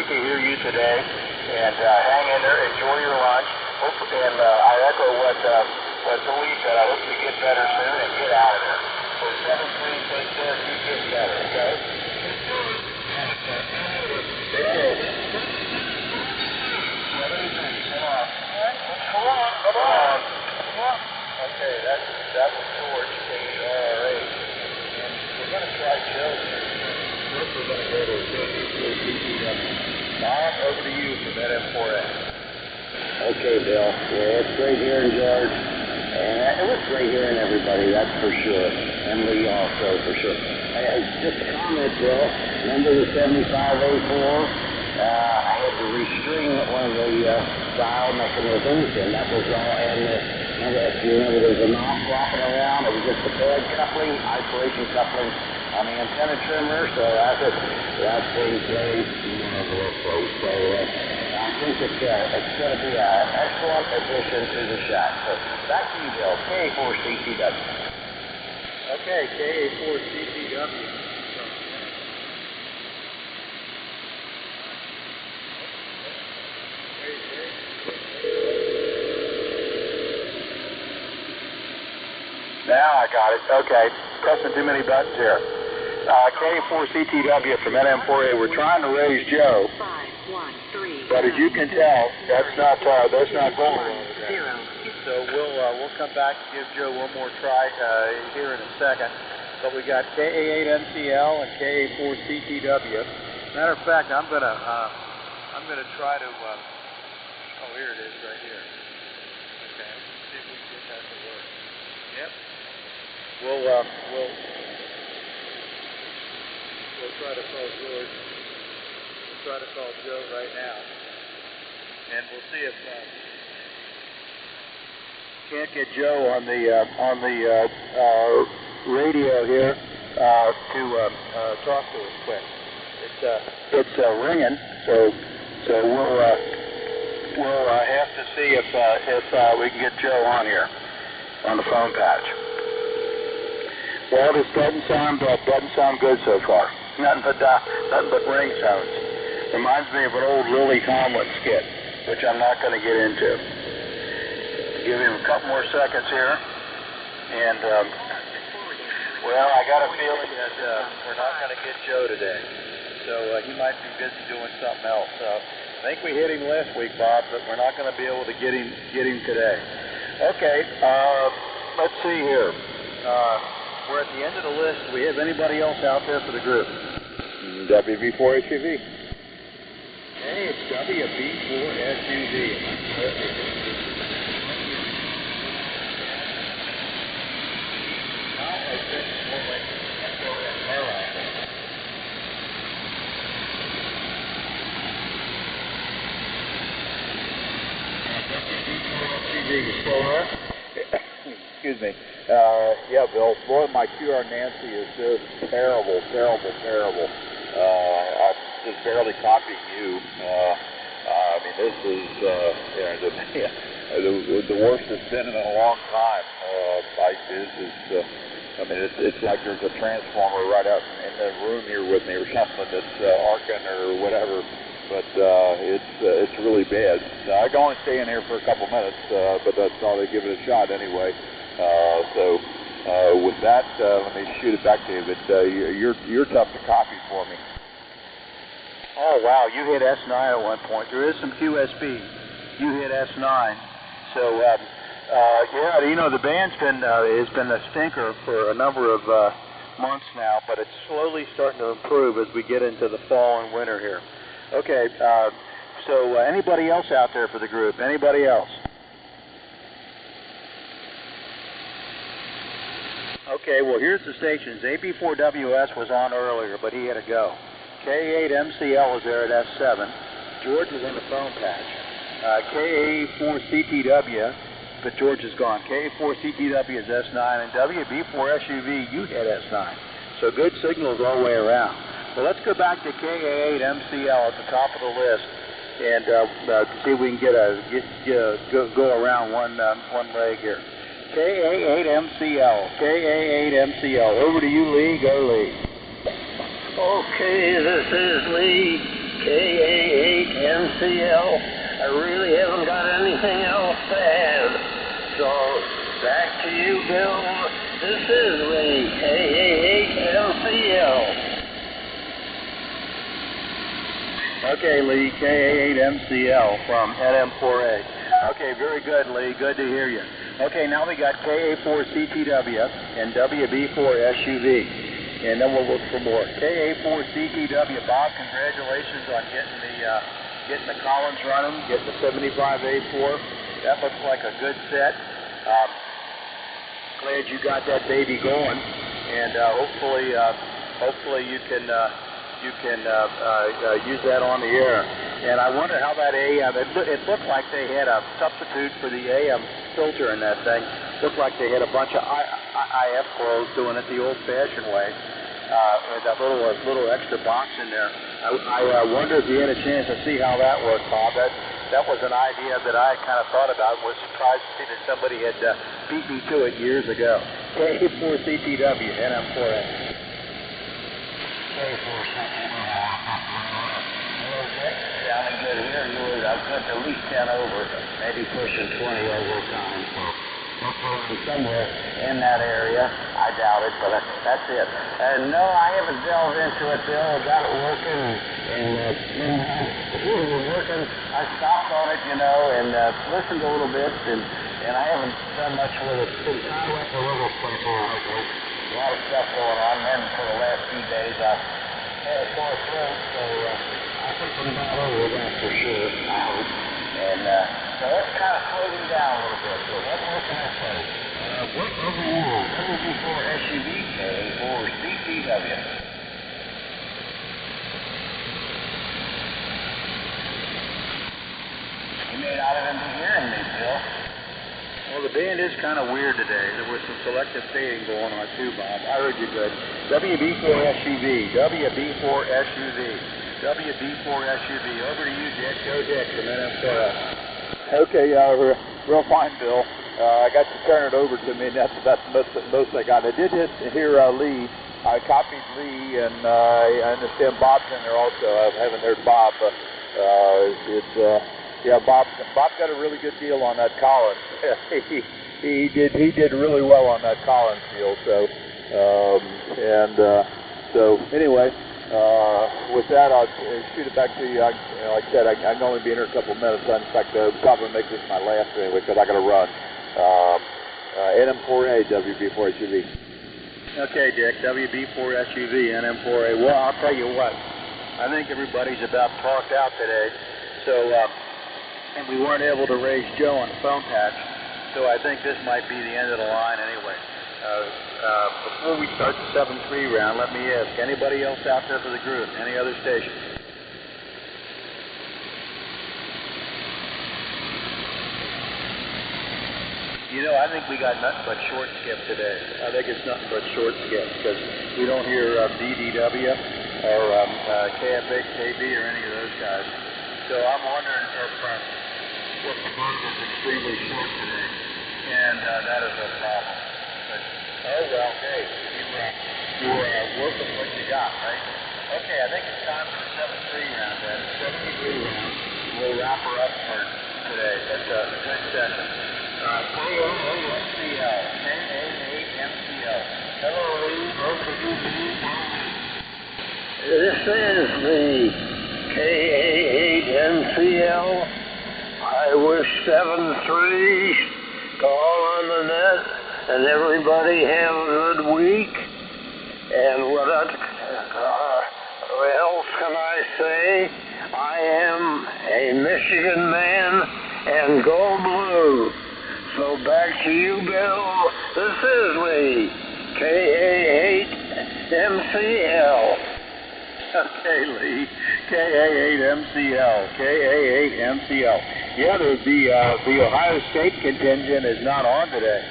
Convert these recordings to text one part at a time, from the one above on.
great to hear you today. And hang in there, enjoy your lunch. And I echo what Lee said. I hope you get better soon and get out of there. So 7-3, take care. You get better, okay? Take care. Come on. Okay, that was George, KRH. And we're going to try Joe. First, we're going to go to KA4CTW. Bob, over to you for that M4A. Okay, Bill. Yeah, it's great hearing George. And it was great hearing everybody, that's for sure. And Lee also, for sure. Just a comment, Bill. Remember the 75A4? I had to restring one of the dial mechanisms, and that was all. And if you remember, there's a knot flopping around. It was just a bad coupling, isolation coupling on the antenna trimmer. So that's been very marvelous. So I think it's going to be an excellent addition to the shop. So back to you, Bill. KA4CTW. Okay, KA4CTW. Now I got it. Okay. Pressing too many buttons here. K4CTW from NM4A. We're trying to raise Joe. But as you can tell, that's not going on today. So we'll come back and give Joe one more try here in a second. But we got KA8MCL and KA4CTW. Matter of fact, I'm gonna try to. Oh, here it is, right here. Okay. Let's see if we can get that to work. Yep. We'll try to call George. We'll try to call Joe right now, and we'll see if can't get Joe on the radio here to talk to us quick. It's ringing, so we'll have to see if we can get Joe on here on the phone patch. Well, this doesn't sound good so far. Nothing but ring sounds. Reminds me of an old Lily Tomlin skit, which I'm not going to get into. Give him a couple more seconds here, and well, I got a feeling that we're not going to get Joe today. So he might be busy doing something else. I think we hit him last week, Bob, but we're not going to be able to get him today. Okay, let's see here. We're at the end of the list. Do we have anybody else out there for the group? WB4SUV. Hey, it's WB4SUV. Excuse me. Yeah, Bill. Boy, my QR Nancy is just terrible. I'm just barely copying you. I mean, this is the worst it's been in a long time. It's like there's a transformer right out in the room here with me, or something that's arcing or whatever. But it's really bad. I can only stay in here for a couple minutes, but that's all. They give it a shot anyway. So with that, let me shoot it back to you. But you're tough to copy for me. Oh wow, you hit S9 at one point. There is some QSB. You hit S9. So yeah, you know the band's has been a stinker for a number of months now, but it's slowly starting to improve as we get into the fall and winter here. Okay, so anybody else out there for the group? Anybody else? Okay, well here's the stations. AB4WS was on earlier, but he had to go. K8MCL is there at S7. George is on the phone patch. KA4CTW, but George is gone. KA4CTW is S9, and WB4SUV, you hit S9. So good signals all the way around. Well, let's go back to KA8MCL at the top of the list, and see if we can go around one leg here. KA8MCL. Over to you, Lee. Go, Lee. Okay, this is Lee. KA8MCL. I really haven't got anything else to add. So, back to you, Bill. This is Lee, KA8MCL. Okay, Lee, KA8MCL from NM4A. Okay, very good, Lee. Good to hear you. Okay, now we got KA4CTW and WB4SUV. And then we'll look for more. KA4CTW, Bob, congratulations on getting the Collins running, getting the 75A4. That looks like a good set. Glad you got that baby going, and hopefully you can use that on the air. And I wonder how that AM. It looked like they had a substitute for the AM filter in that thing. Looked like they had a bunch of IF clothes doing it the old-fashioned way. With that little extra box in there. I wonder if you had a chance to see how that worked, Bob. That was an idea that I kind of thought about. Was surprised to see that somebody had beat me to it years ago. K4CTW, NM4A. Sounding good here. I've put at least 10 over, maybe pushing 20 over time. Hopefully somewhere in that area. I doubt it, but that's it. No, I haven't delved into it, Bill. I got it working, and it was working. I stopped on it, and listened a little bit, and I haven't done much with it. I went a little stuff on it. A lot of stuff going on. Then for the last few days, I had a sore throat, so I think I'm not over that for sure. I hope. And so that's kind of slowed me down a little bit. So what can I say? What overall? WB4 SUV or CTW? You may not have been hearing me, Bill. Well, the band is kind of weird today. There was some selective fading going on too, Bob. I heard you good. WB4SUV. WB4SUV. WB4SUV. Over to you, Dick. Go, Dick, from NM4A. Okay, real fine, Bill. I got you turn it over to me, and that's most I got. I did hear Lee. I copied Lee, and I understand Bob's in there also. I haven't heard Bob, but Bob got a really good deal on that Collins. he did really well on that Collins deal. So anyway. With that, I'll shoot it back to you. Like I said, I can only be in here a couple of minutes. In fact, I'll probably make this my last anyway because I got to run. NM4A, WB4SUV. Okay, Dick, WB4SUV, NM4A. Well, I'll tell you what. I think everybody's about talked out today. So, and we weren't able to raise Joe on the phone patch. So I think this might be the end of the line anyway. Before we start the 7-3 round, let me ask, anybody else out there for the group? Any other stations? I think we got nothing but short skip today. I think it's nothing but short skip because we don't hear BDW or KFH, KB or any of those guys. So I'm wondering if the boat is extremely short today, and that is a problem. Oh, well, hey, you work with what you got, right? Okay, I think it's time for the 7-3 round, then. 73 round. We'll wrap her up for today. That's a good session. KA8MCL. KA8MCL. Hello, Lee. Over to you, Lee. This is the KA8MCL. I wish 7-3 to all on the net. And everybody have a good week. And what else can I say? I am a Michigan man and go blue. So back to you, Bill. This is Lee, KA8MCL. Okay, Lee. KA8MCL. KA8MCL. Yeah, the Ohio State contingent is not on today.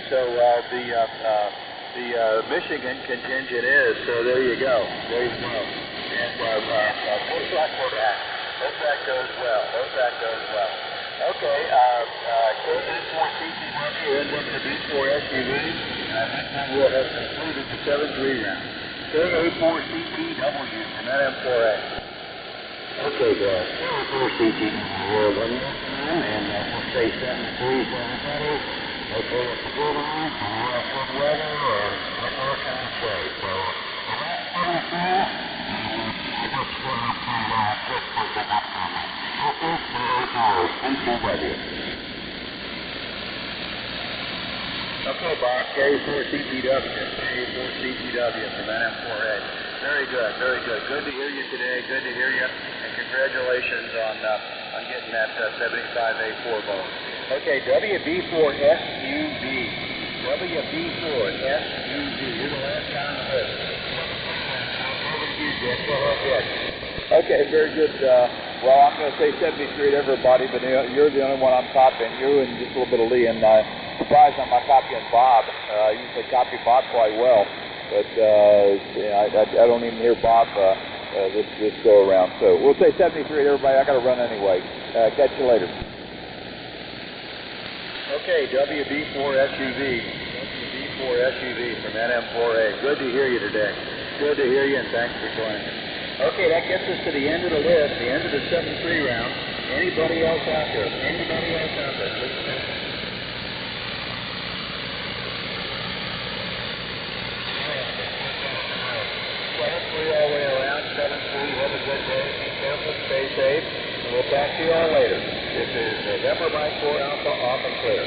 So the Michigan contingent is. So there you go. There you go. And looks like we're back. Hope that goes well. Okay. KA4CTW and WB4SUV. And I think that will have concluded the 7-3 round. KA4CTW and NM4A. Okay, Bill. 4 CT here, one more time, and we'll say 73 for everybody. Okay, it's a good one, good weather, and what more can I say? So, that's 74, I just want to just put it up on me. Thank you, buddy. Okay, Bob, K4 CTW, K4 CTW from NM4A. Very good, very good. Good to hear you today, good to hear you, and congratulations on getting that 75A4 bone. Okay, WB4SUV. WB4SUV. You're the last guy on the list. Over to you, Dick. Go ahead. Okay, very good. Well, I'm going to say 73 to everybody, but you're the only one I'm copying. You and just a little bit of Lee. And surprised I'm not copying Bob. I usually copy Bob quite well, but I don't even hear Bob this go around. So we'll say 73 to everybody. I got to run anyway. Catch you later. Okay, WB4SUV. WB4SUV from NM4A. Good to hear you today. Good to hear you, and thanks for joining us. Okay, that gets us to the end of the list, the end of the 7-3 round. Anybody else out there? Anybody else out there? Please. All the way around, 7-3. Have a good day. Be careful. Stay safe. And we'll talk to you all later. This is November Mike 4 Alpha, off and clear.